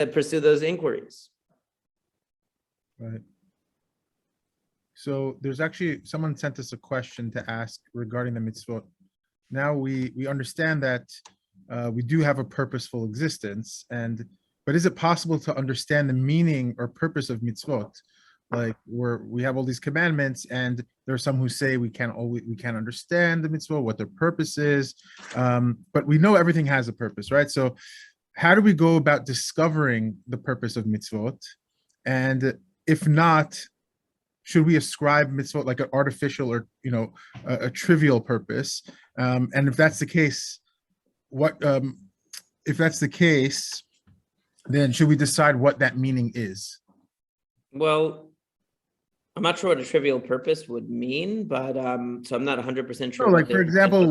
that pursue those inquiries. Right. So there's actually someone sent us a question to ask regarding the mitzvot. Now we understand that we do have a purposeful existence, but is it possible to understand the meaning or purpose of mitzvot? Like we have all these commandments, and there are some who say we can't understand the mitzvot, what their purpose is, but we know everything has a purpose, right? So how do we go about discovering the purpose of mitzvot? And if not, should we ascribe mitzvot like an artificial or a trivial purpose? And if that's the case, then should we decide what that meaning is? Well, I'm not sure what a trivial purpose would mean, but so I'm not 100% sure. No, like for example,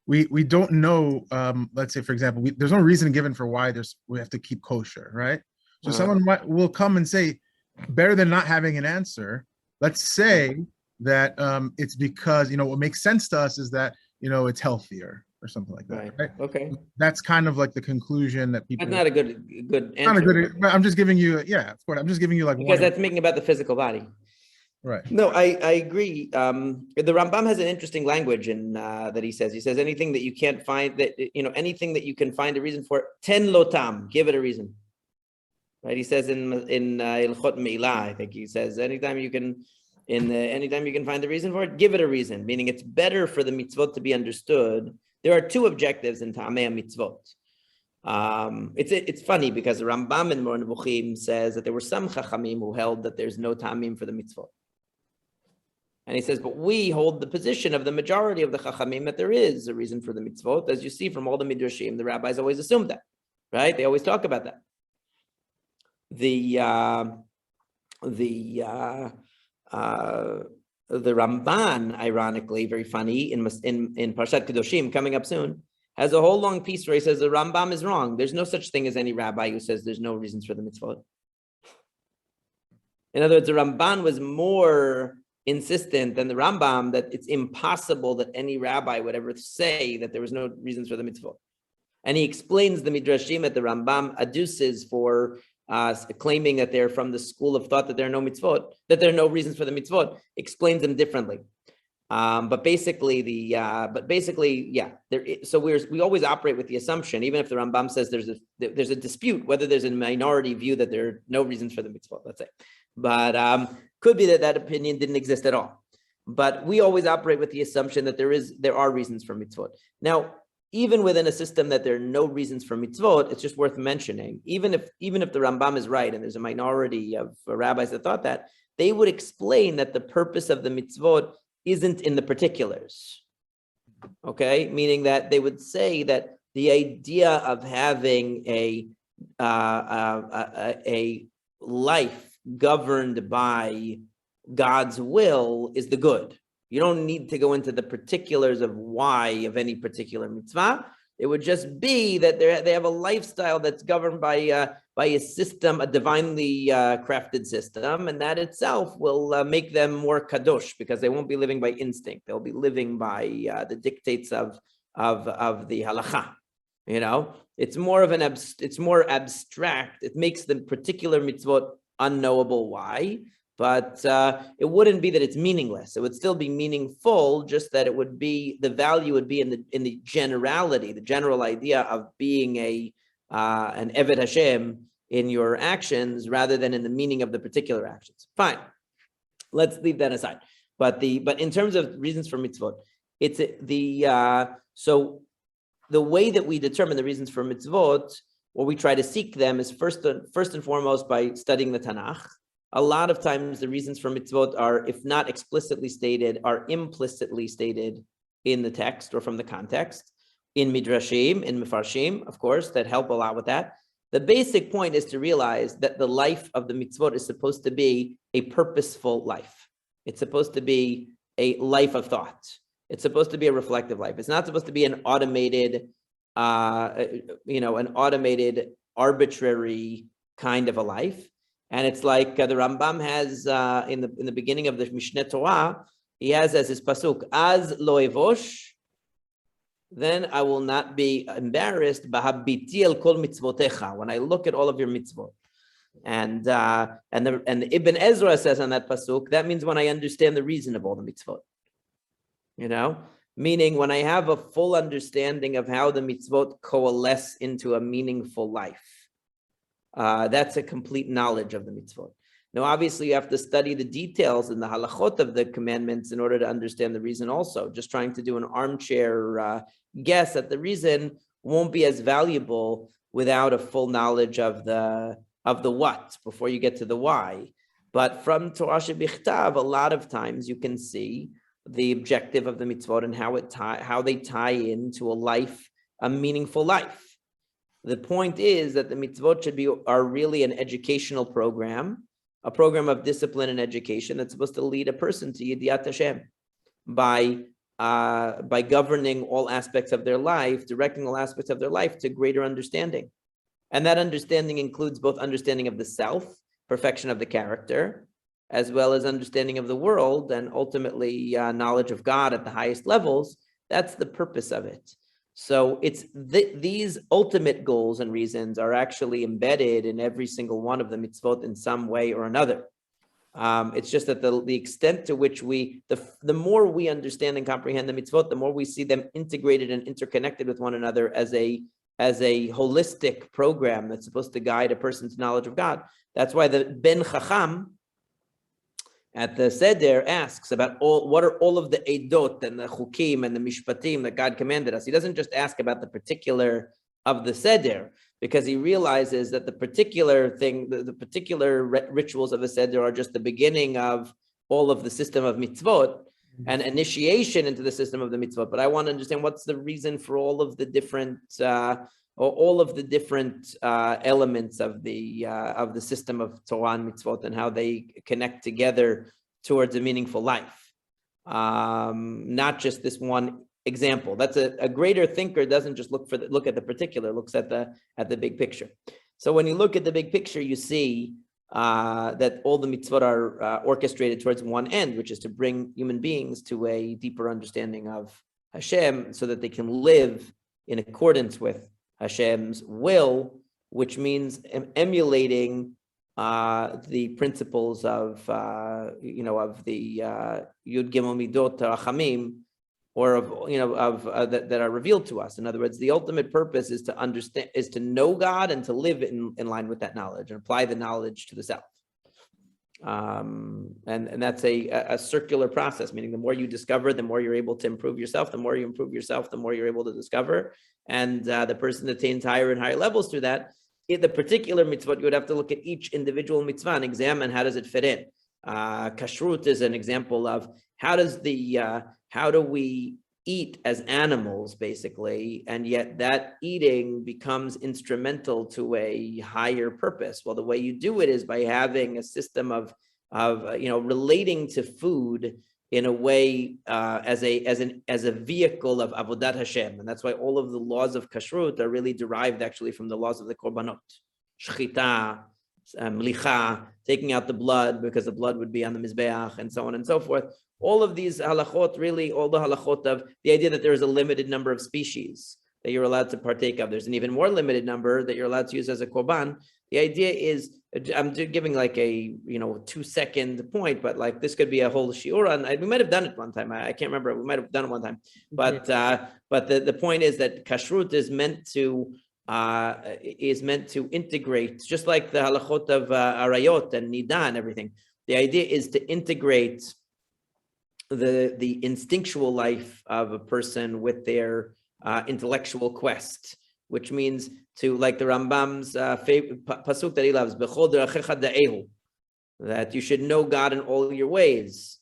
we don't know. Let's say, for example, there's no reason given for why we have to keep kosher, right? So someone will come and say, better than not having an answer, let's say that it's because what makes sense to us is that it's healthier or something like that. Right? Okay. That's kind of like the conclusion that people. That's not a good answer. Not a good. I'm just giving you, of course. I'm just giving you like because that's making about the physical body. Right. No, I agree. The Rambam has an interesting language in that he says anything that you can't find anything that you can find a reason for, ten lotam, give it a reason. Right? He says in Ilchot Me'ilah, I think he says anytime you can find the reason for it, give it a reason. Meaning it's better for the mitzvot to be understood. There are two objectives in Ta'amei mitzvot. It's funny because the Rambam in Moreh Nevuchim says that there were some Chachamim who held that there's no Ta'amim for the mitzvot. And he says, but we hold the position of the majority of the Chachamim that there is a reason for the mitzvot. As you see from all the Midrashim, the rabbis always assume that, right? They always talk about that. The Ramban, ironically, very funny, in Parshat Kedoshim, coming up soon, has a whole long piece where he says the Rambam is wrong. There's no such thing as any rabbi who says there's no reasons for the mitzvot. In other words, the Ramban was more insistent than the Rambam that it's impossible that any rabbi would ever say that there was no reasons for the mitzvot. And he explains the Midrashim that the Rambam adduces for claiming that they're from the school of thought that there are no mitzvot, that there are no reasons for the mitzvot, explains them differently. But basically, so we always operate with the assumption, even if the Rambam says there's a dispute whether there's a minority view that there are no reasons for the mitzvot, let's say, but could be that opinion didn't exist at all. But we always operate with the assumption that there are reasons for mitzvot. Now, even within a system that there are no reasons for mitzvot, it's just worth mentioning. Even if the Rambam is right and there's a minority of rabbis that thought that, they would explain that the purpose of the mitzvot isn't in the particulars. Okay, meaning that they would say that the idea of having a life governed by God's will is the good. You don't need to go into the particulars of why of any particular mitzvah. It would just be that they have a lifestyle that's governed by a system, a divinely crafted system, and that itself will make them more kadosh because they won't be living by instinct. They'll be living by the dictates of the halacha. It's more of it's more abstract. It makes the particular mitzvot unknowable. Why? But it wouldn't be that it's meaningless. It would still be meaningful, just that the value would be in the generality, the general idea of being an Eved Hashem in your actions rather than in the meaning of the particular actions. Fine, let's leave that aside. But in terms of reasons for mitzvot, it's so the way that we determine the reasons for mitzvot, or we try to seek them, is first and foremost by studying the Tanakh. A lot of times the reasons for mitzvot are, if not explicitly stated, are implicitly stated in the text or from the context, in midrashim, in mefarshim, of course, that help a lot with that. The basic point is to realize that the life of the mitzvot is supposed to be a purposeful life. It's supposed to be a life of thought. It's supposed to be a reflective life. It's not supposed to be an automated, arbitrary kind of a life. And it's like the Rambam has in the beginning of the Mishneh Torah, he has as his pasuk, Az lo evosh then I will not be embarrassed. B'habiti el kol mitzvotecha, when I look at all of your mitzvot. And the Ibn Ezra says on that pasuk, that means when I understand the reason of all the mitzvot. Meaning when I have a full understanding of how the mitzvot coalesce into a meaningful life. That's a complete knowledge of the mitzvot. Now, obviously, you have to study the details and the halachot of the commandments in order to understand the reason also. Just trying to do an armchair guess at the reason won't be as valuable without a full knowledge of the what before you get to the why. But from Torah shebichtav, a lot of times you can see the objective of the mitzvot and how they tie into a life, a meaningful life. The point is that the mitzvot are really an educational program, a program of discipline and education that's supposed to lead a person to Yediat Hashem by governing all aspects of their life, directing all aspects of their life to greater understanding. And that understanding includes both understanding of the self, perfection of the character, as well as understanding of the world and ultimately knowledge of God at the highest levels. That's the purpose of it. So it's these ultimate goals and reasons are actually embedded in every single one of the mitzvot in some way or another. It's just that the extent to which the more we understand and comprehend the mitzvot, the more we see them integrated and interconnected with one another as a holistic program that's supposed to guide a person's knowledge of God. That's why the Ben Chacham at the Seder asks about what are all of the Eidot and the Chukim and the Mishpatim that God commanded us. He doesn't just ask about the particular of the Seder, because he realizes that the particular thing, the particular rituals of the Seder are just the beginning of all of the system of mitzvot and initiation into the system of the mitzvot. But I want to understand what's the reason for all of the different elements of the system of Torah and mitzvot and how they connect together towards a meaningful life. Not just this one example. That's a greater thinker doesn't just look at the particular, looks at the big picture. So when you look at the big picture, you see that all the mitzvot are orchestrated towards one end, which is to bring human beings to a deeper understanding of Hashem so that they can live in accordance with Hashem's will, which means emulating the principles of the Yud Gimel Midot Rachamim, or that are revealed to us. In other words, the ultimate purpose is to understand, is to know God and to live in line with that knowledge and apply the knowledge to the self. And that's a circular process, meaning the more you discover, the more you're able to improve yourself. The more you improve yourself, the more you're able to discover. And the person attains higher and higher levels through that. In the particular mitzvot, you would have to look at each individual mitzvah and examine how does it fit in. Kashrut is an example of how do we eat as animals, basically, and yet that eating becomes instrumental to a higher purpose. Well, the way you do it is by having a system of relating to food in a way as a vehicle of avodat Hashem, and that's why all of the laws of kashrut are really derived actually from the laws of the korbanot, shchita, mlicha, taking out the blood because the blood would be on the mizbeach, and so on and so forth. All of these halachot, really, all the halachot of the idea that there is a limited number of species that you're allowed to partake of. There's an even more limited number that you're allowed to use as a korban. The idea is, I'm giving like a 2-second point, but like this could be a whole shiur, and we might have done it one time. I can't remember. We might have done it one time, but the point is that kashrut is meant to integrate, just like the halachot of arayot and nida and everything. The idea is to integrate the instinctual life of a person with their intellectual quest, which means to, like the Rambam's favorite pasuk that he loves, b'chol derachecha da'ehu, that you should know God in all your ways,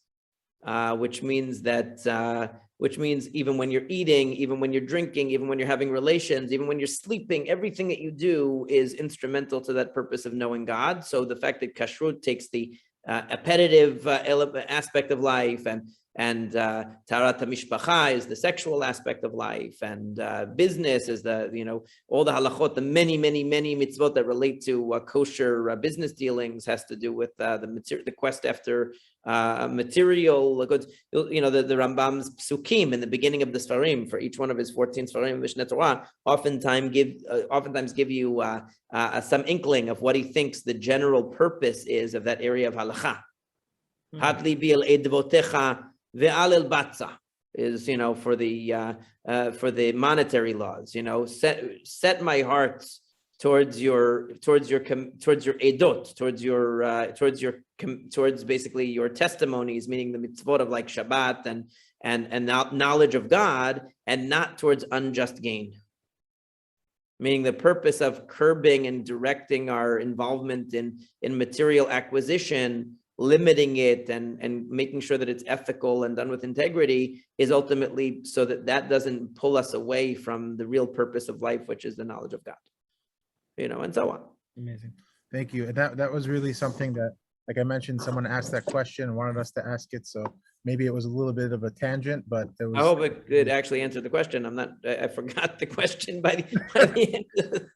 which means even when you're eating, even when you're drinking, even when you're having relations, even when you're sleeping, everything that you do is instrumental to that purpose of knowing God. So the fact that kashrut takes the appetitive aspect of life and taharat mishpacha is the sexual aspect of life, and business is all the halachot, the many mitzvot that relate to kosher business dealings has to do with the quest after material goods. The Rambam's psukim in the beginning of the Sfarim, for each one of his 14 Sfarim of Mishneh Torah, oftentimes give you some inkling of what he thinks the general purpose is of that area of halacha. Hadli bil edvotecha ve'al el batza is for the monetary laws. Set my heart towards your edot, towards basically your testimonies, meaning the mitzvot of like Shabbat and knowledge of God, and not towards unjust gain. Meaning the purpose of curbing and directing our involvement in material acquisition, limiting it and making sure that it's ethical and done with integrity, is ultimately so that doesn't pull us away from the real purpose of life, which is the knowledge of God, and so on. Amazing. Thank you. That was really something that, like I mentioned, someone asked that question and wanted us to ask it. So maybe it was a little bit of a tangent, but it was. I hope it actually answered the question. I forgot the question by the end.